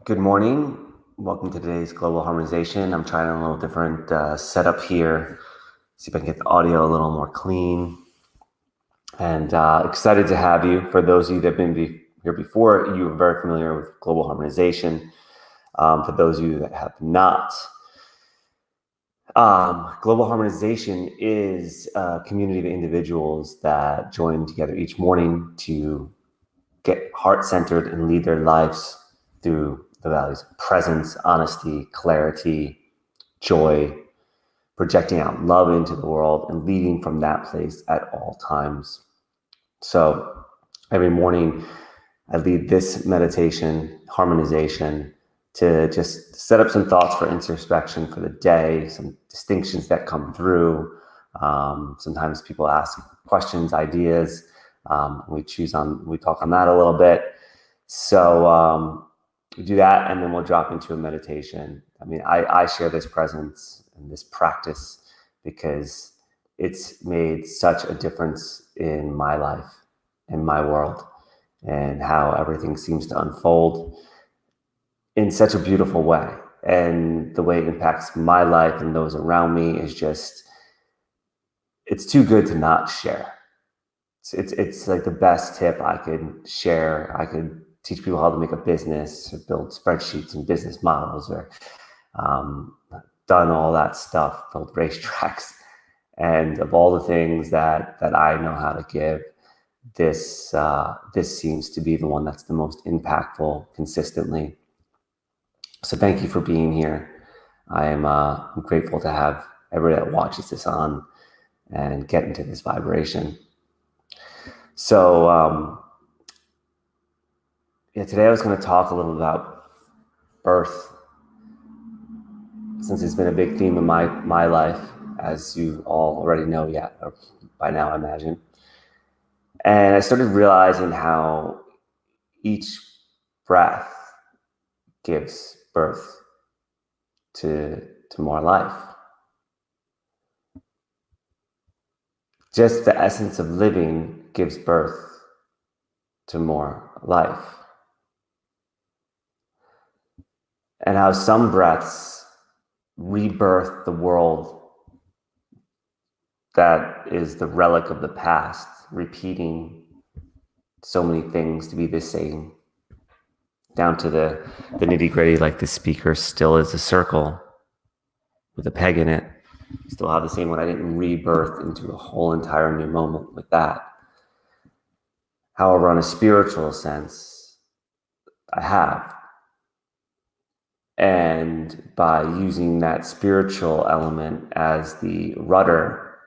Good morning. Welcome to today's Global Harmonization. I'm trying a little different setup here. See if I can get the audio a little more clean. And excited to have you. For those of you that have been here before, you are very familiar with Global Harmonization. For those of you that have not, Global Harmonization is a community of individuals that join together each morning to get heart-centered and lead their lives through the values of presence, honesty, clarity, joy, projecting out love into the world and leading from that place at all times. So every morning I lead this meditation, harmonization, to just set up some thoughts for introspection for the day, some distinctions that come through. Sometimes people ask questions, ideas. We talk on that a little bit. So we do that, and then we'll drop into a meditation. I mean, I share this presence and this practice because it's made such a difference in my life, in my world, and how everything seems to unfold in such a beautiful way. And the way it impacts my life and those around me is just, it's too good to not share. It's like the best tip I could share. I could teach people how to make a business or build spreadsheets and business models, or done all that stuff, built racetracks. And of all the things that I know how to give, this seems to be the one that's the most impactful consistently. So thank you for being here. I'm grateful to have everybody that watches this on and get into this vibration. So today I was going to talk a little about birth, since it's been a big theme in my life, as you all already know or by now, I imagine. And I started realizing how each breath gives birth to more life. Just the essence of living gives birth to more life. And how some breaths rebirth the world that is the relic of the past, repeating so many things to be the same, down to the nitty-gritty, like the speaker still is a circle with a peg in it. You still have the same one. I didn't rebirth into a whole entire new moment with that. However, on a spiritual sense, I have. And by using that spiritual element as the rudder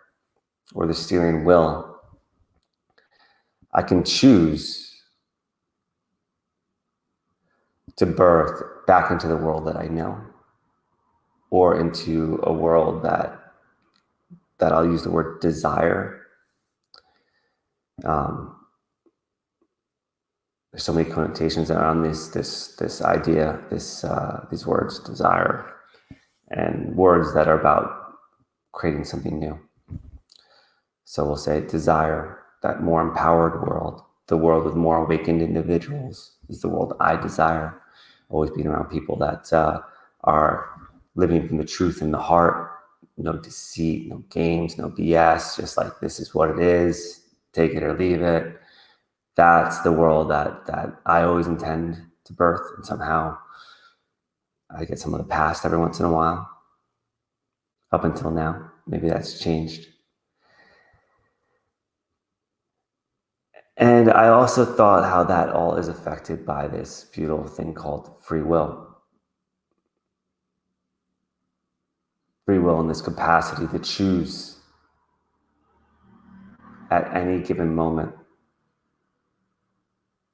or the steering wheel, I can choose to birth back into the world that I know, or into a world that I'll use the word desire. There's so many connotations around this idea, these words, desire, and words that are about creating something new. So we'll say desire, that more empowered world, the world with more awakened individuals, is the world I desire. Always being around people that are living from the truth in the heart, no deceit, no games, no BS, just like this is what it is, take it or leave it. That's the world that I always intend to birth. And somehow I get some of the past every once in a while, up until now. Maybe that's changed. And I also thought how that all is affected by this beautiful thing called free will. Free will in this capacity to choose at any given moment.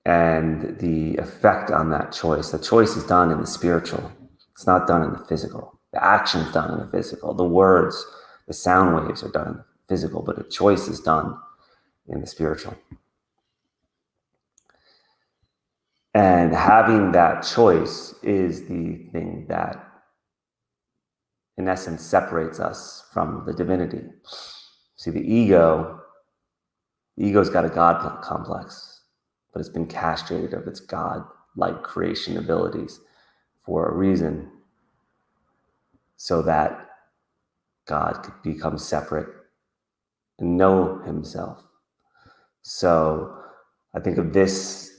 And the effect on that choice, the choice is done in the spiritual. It's not done in the physical. The action's done in the physical. The words, the sound waves are done in the physical, but the choice is done in the spiritual. And having that choice is the thing that, in essence, separates us from the divinity. See, the ego's got a God complex, but it's been castrated of its God-like creation abilities. for a reason, so that God could become separate and know himself. So I think of this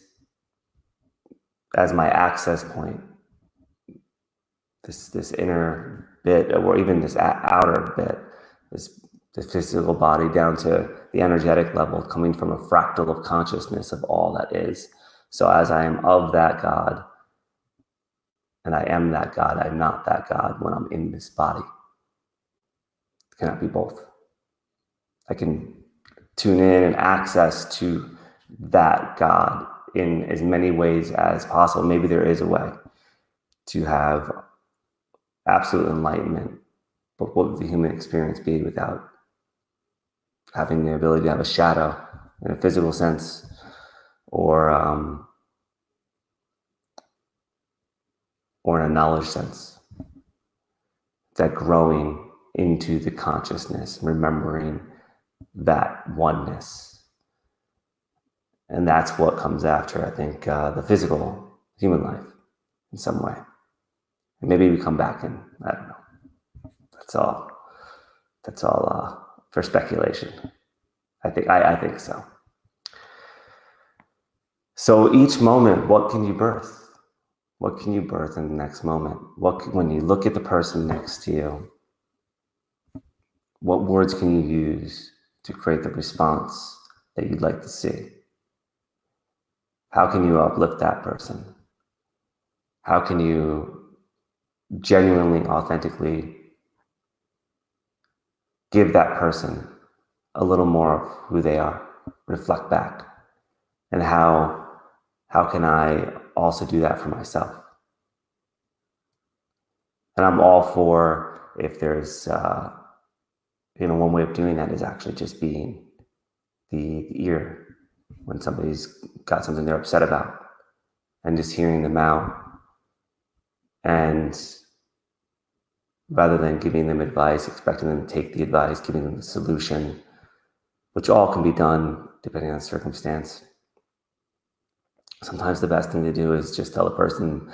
as my access point, this inner bit, or even this outer bit, the physical body down to the energetic level, coming from a fractal of consciousness of all that is. So as I am of that God, and I am that God, I'm not that God when I'm in this body. It cannot be both. I can tune in and access to that God in as many ways as possible. Maybe there is a way to have absolute enlightenment, but what would the human experience be without having the ability to have a shadow in a physical sense, or in a knowledge sense? That growing into the consciousness, remembering that oneness. And that's what comes after, I think, the physical human life in some way. And maybe we come back and, I don't know. That's all for speculation. I think so. So each moment, what can you birth? What can you birth in the next moment? When you look at the person next to you, what words can you use to create the response that you'd like to see? How can you uplift that person? How can you genuinely, authentically give that person a little more of who they are? Reflect back. And how can I also do that for myself? And I'm all for, if there's, one way of doing that is actually just being the ear when somebody's got something they're upset about, and just hearing them out. And rather than giving them advice, expecting them to take the advice, giving them the solution, which all can be done depending on circumstance. Sometimes the best thing to do is just tell the person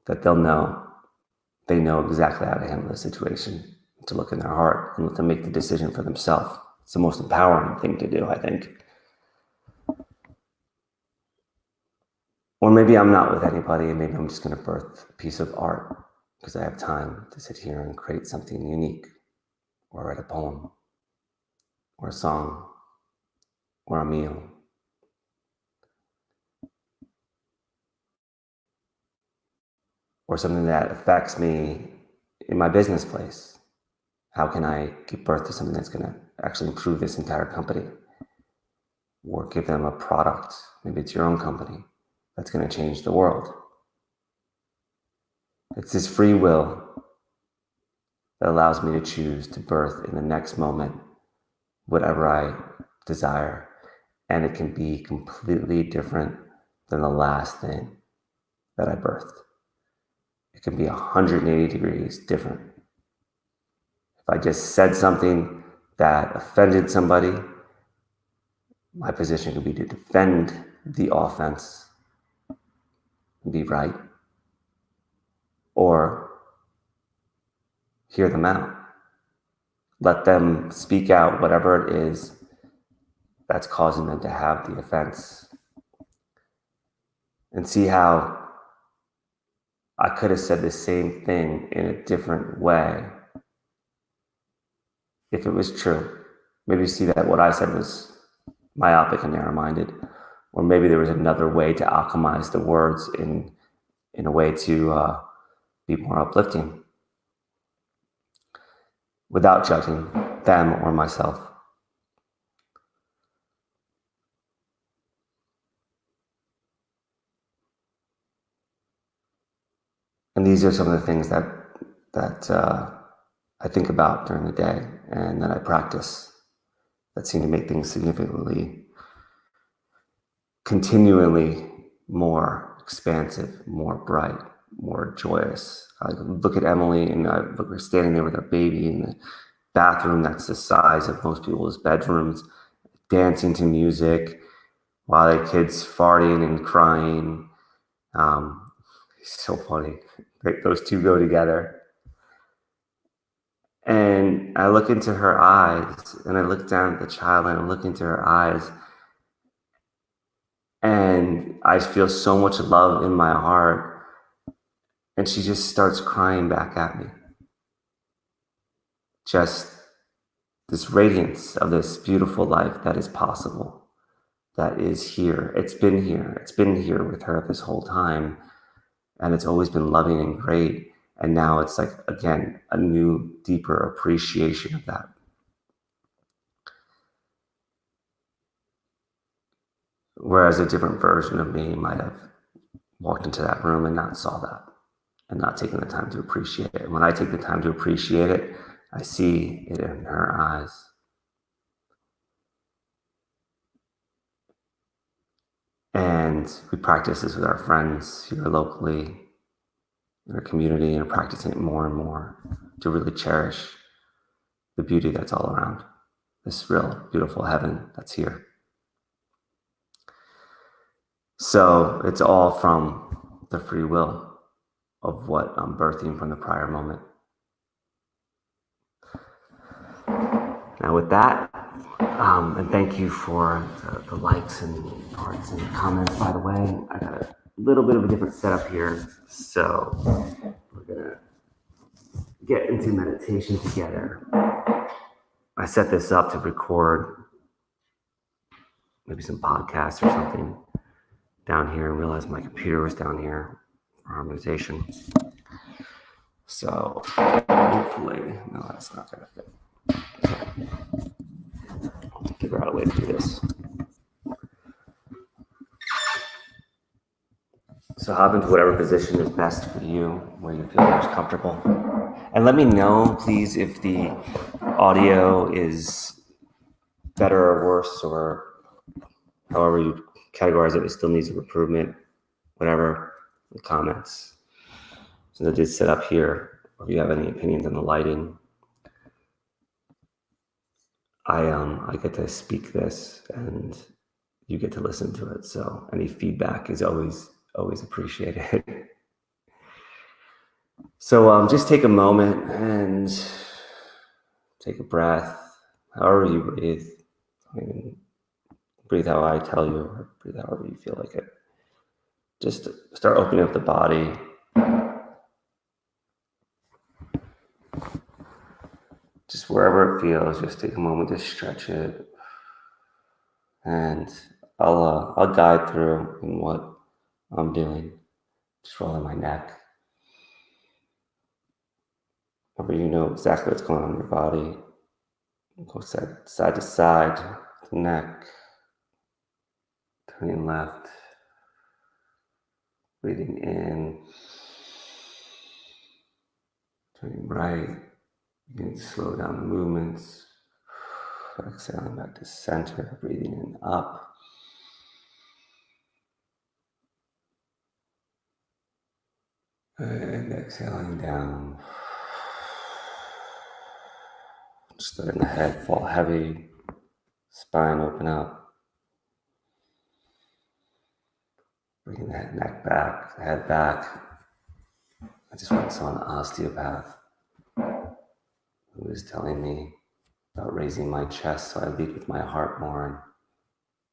that they know exactly how to handle the situation, to look in their heart and let them make the decision for themselves. It's the most empowering thing to do, I think. Or maybe I'm not with anybody, and maybe I'm just going to birth a piece of art because I have time to sit here and create something unique, or write a poem, or a song, or a meal. Or something that affects me in my business place. How can I give birth to something that's going to actually improve this entire company? Or give them a product, maybe it's your own company, that's going to change the world. It's this free will that allows me to choose to birth in the next moment whatever I desire. And it can be completely different than the last thing that I birthed. It can be 180 degrees different. If I just said something that offended somebody, my position could be to defend the offense and be right, or hear them out. Let them speak out whatever it is that's causing them to have the offense, and see how I could have said the same thing in a different way if it was true. Maybe see that what I said was myopic and narrow-minded, or maybe there was another way to alchemize the words in a way to be more uplifting without judging them or myself. And these are some of the things that I think about during the day, and that I practice, that seem to make things significantly, continually more expansive, more bright, more joyous. I look at Emily, and we're standing there with our baby in the bathroom that's the size of most people's bedrooms, dancing to music while the kids farting and crying. It's so funny. Like those two go together. And I look into her eyes, and I look down at the child, and I look into her eyes, and I feel so much love in my heart. And she just starts crying back at me. Just this radiance of this beautiful life that is possible, that is here. It's been here. It's been here with her this whole time. And it's always been loving and great. And now it's like, again, a new, deeper appreciation of that. Whereas a different version of me might have walked into that room and not saw that and not taken the time to appreciate it. When I take the time to appreciate it, I see it in her eyes. And we practice this with our friends here locally, in our community, and practicing it more and more to really cherish the beauty that's all around, this real beautiful heaven that's here. So it's all from the free will of what I'm birthing from the prior moment. Now with that, and thank you for the likes and hearts and comments, by the way. I got a little bit of a different setup here, so we're gonna get into meditation together. I set this up to record maybe some podcasts or something down here and realized my computer was down here for harmonization. So hopefully, no, that's not gonna fit. I'll figure out a way to do this. So hop into whatever position is best for you, where you feel most comfortable. And let me know, please, if the audio is better or worse, or however you categorize it still needs improvement, whatever, in the comments. So I did set up here, or if you have any opinions on the lighting. I get to speak this, and you get to listen to it. So any feedback is always appreciated. So just take a moment and take a breath, however you breathe. I mean, breathe how I tell you, or breathe however you feel like it. Just start opening up the body. Just wherever it feels, just take a moment to stretch it. And I'll guide through in what I'm doing. Just rolling my neck. Wherever you know exactly what's going on in your body. Go side to side, the neck, turning left, breathing in, turning right. You need to slow down the movements. Exhaling back to center, breathing in up. And exhaling down. Just letting the head fall heavy, spine open up. Bringing the neck back, the head back. I just went and saw an osteopath who was telling me about raising my chest so I lead with my heart more and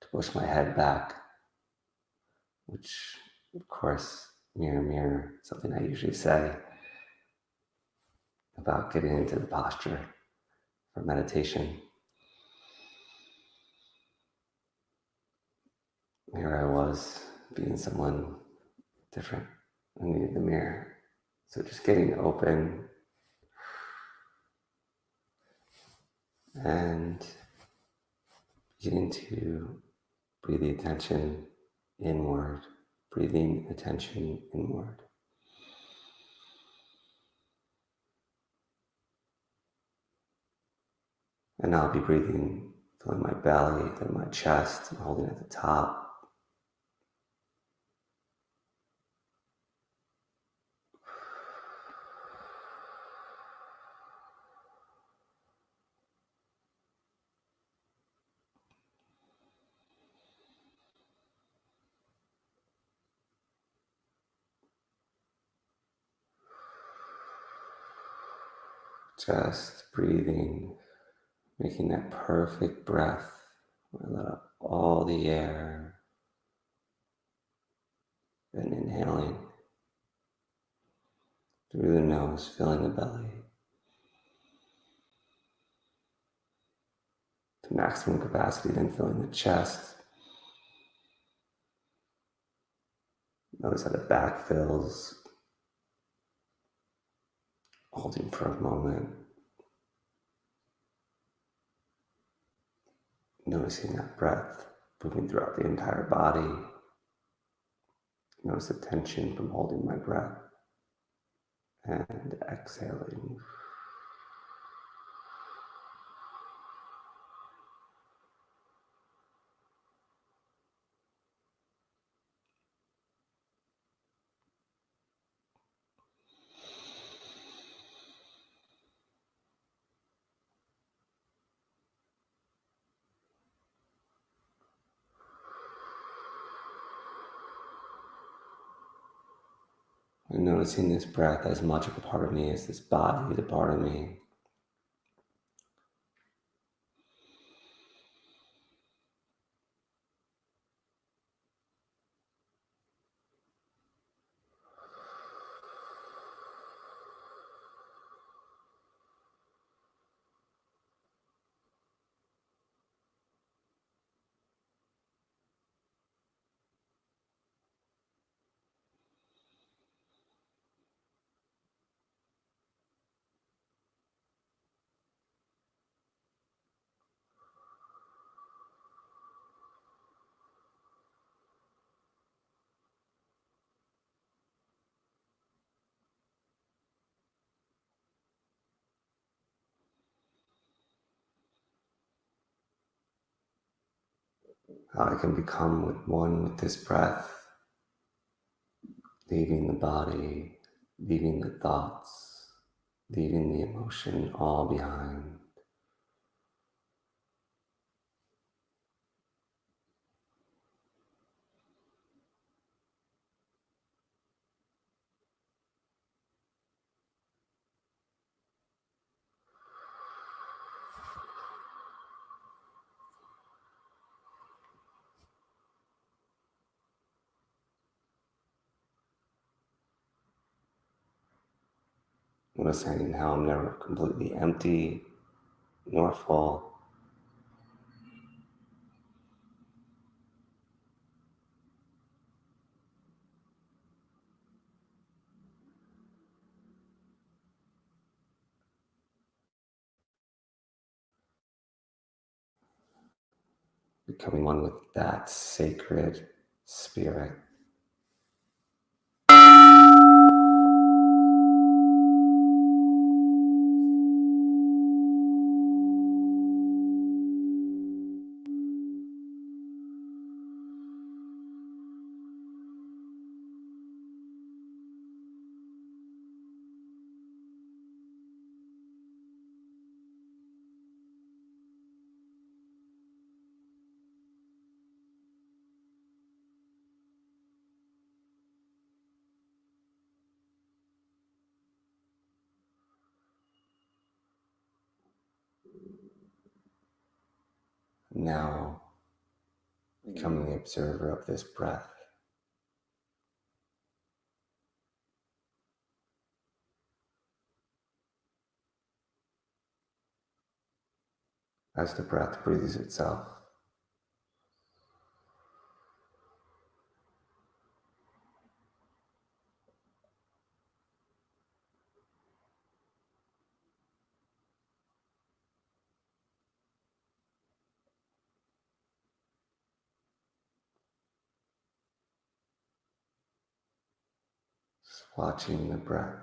to push my head back, which, of course, mirror, mirror, something I usually say about getting into the posture for meditation. Here I was, being someone different. I needed the mirror. So just getting open and beginning to breathe the attention inward, breathing attention inward. And I'll be breathing, filling my belly, then my chest, and holding at the top. Just breathing, making that perfect breath. Let out all the air and inhaling through the nose, filling the belly to maximum capacity, then filling the chest. Notice how the back fills, holding for a moment. Noticing that breath moving throughout the entire body. Notice the tension from holding my breath. And exhaling. And noticing this breath as much of a part of me as this body is a part of me. How I can become one with this breath, leaving the body, leaving the thoughts, leaving the emotion all behind. Noticing how I'm never completely empty nor full. Becoming one with that sacred spirit. Now becoming the observer of this breath. As the breath breathes itself. Just watching the breath.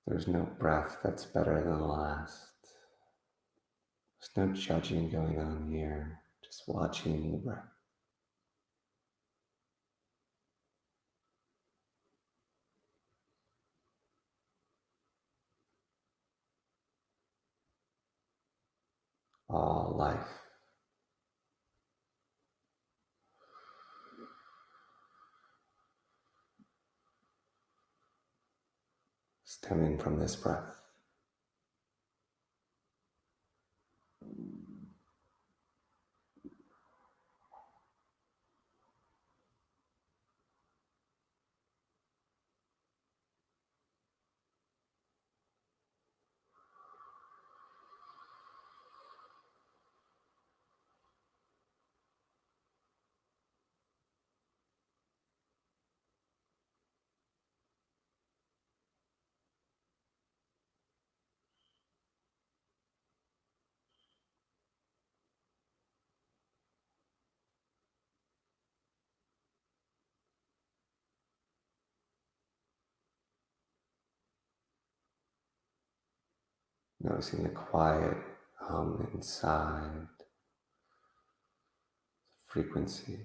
There's no breath that's better than the last. There's no judging going on here. Just watching the breath. All life stemming from this breath. Noticing the quiet hum inside, frequency.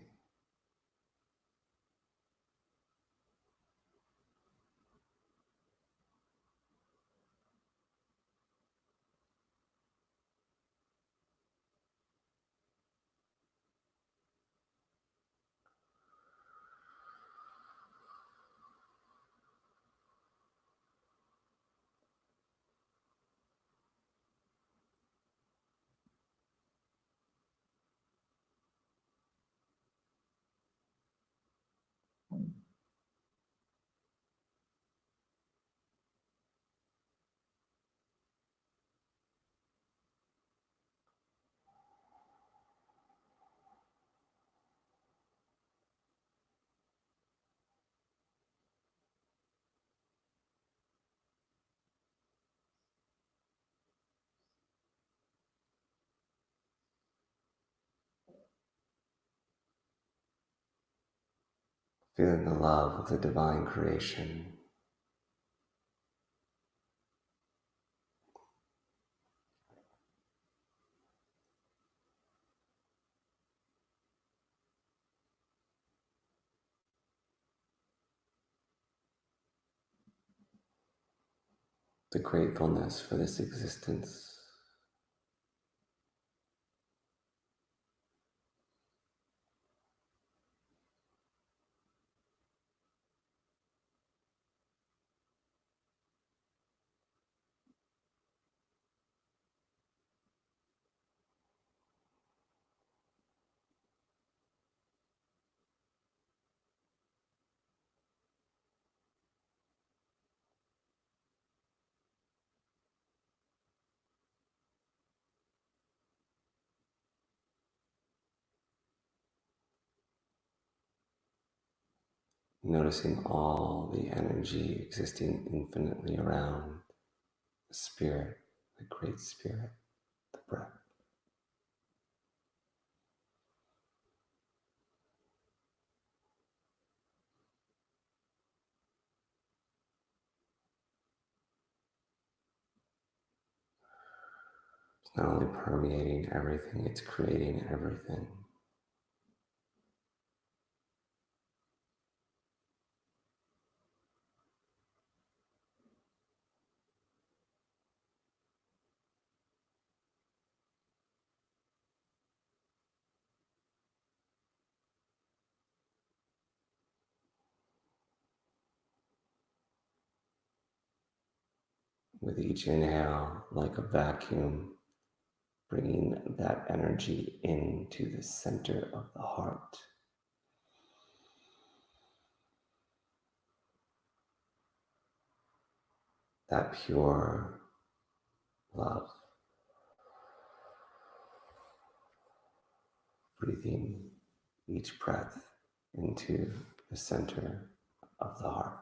Feeling the love of the divine creation. The gratefulness for this existence. Noticing all the energy existing infinitely around the spirit, the great spirit, the breath. It's not only permeating everything, it's creating everything. With each inhale, like a vacuum, bringing that energy into the center of the heart. That pure love. Breathing each breath into the center of the heart.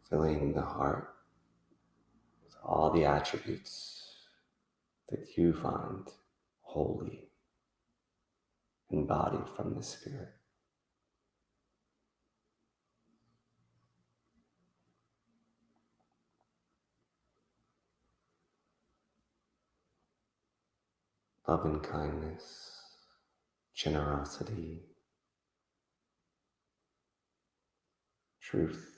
filling the heart with all the attributes that you find holy, embodied from the Spirit. Love and kindness, generosity, truth,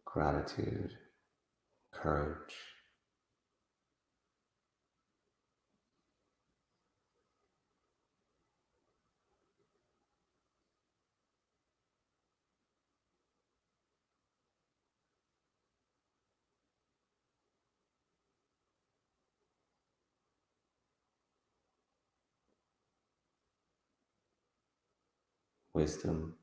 gratitude, courage, wisdom,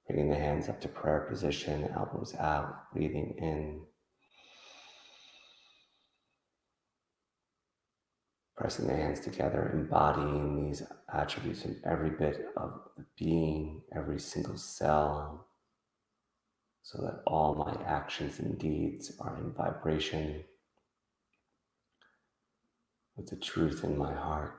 bringing the hands up to prayer position, elbows out, breathing in, pressing the hands together, embodying these attributes in every bit of the being, every single cell, so that all my actions and deeds are in vibration with the truth in my heart,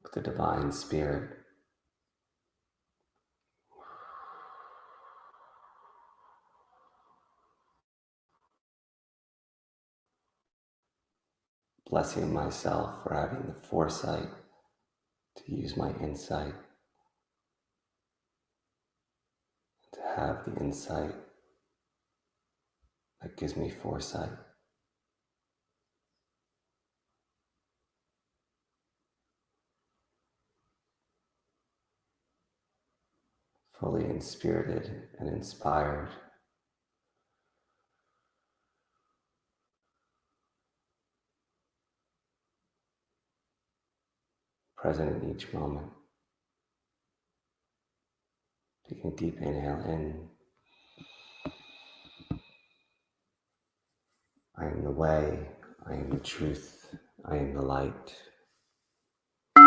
with the divine spirit. Blessing myself for having the foresight to use my insight, to have the insight that gives me foresight. Fully inspirited and inspired, present in each moment. Taking a deep inhale in. I am the way, I am the truth, I am the light. I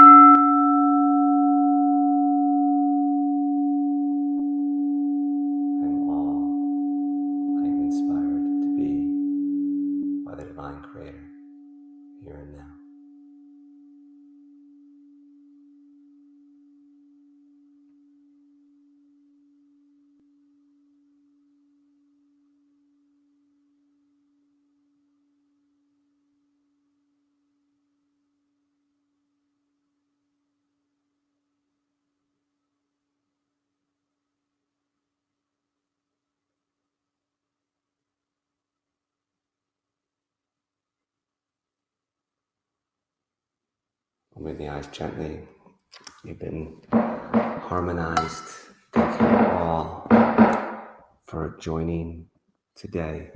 am all I am inspired to be by the Divine Creator, here and now. Open the eyes gently. You've been harmonized. Thank you all for joining today.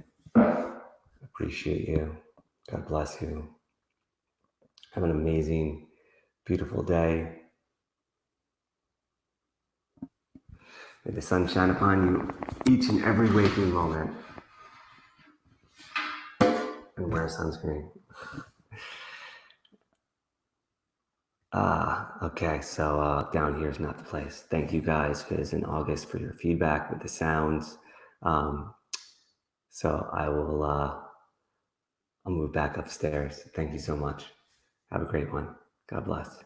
Appreciate you. God bless you. Have an amazing, beautiful day. May the sun shine upon you each and every waking moment. And wear sunscreen. Okay, so down here is not the place. Thank you guys, Fizz and August, for your feedback with the sounds. So I'll move back upstairs. Thank you so much. Have a great one. God bless.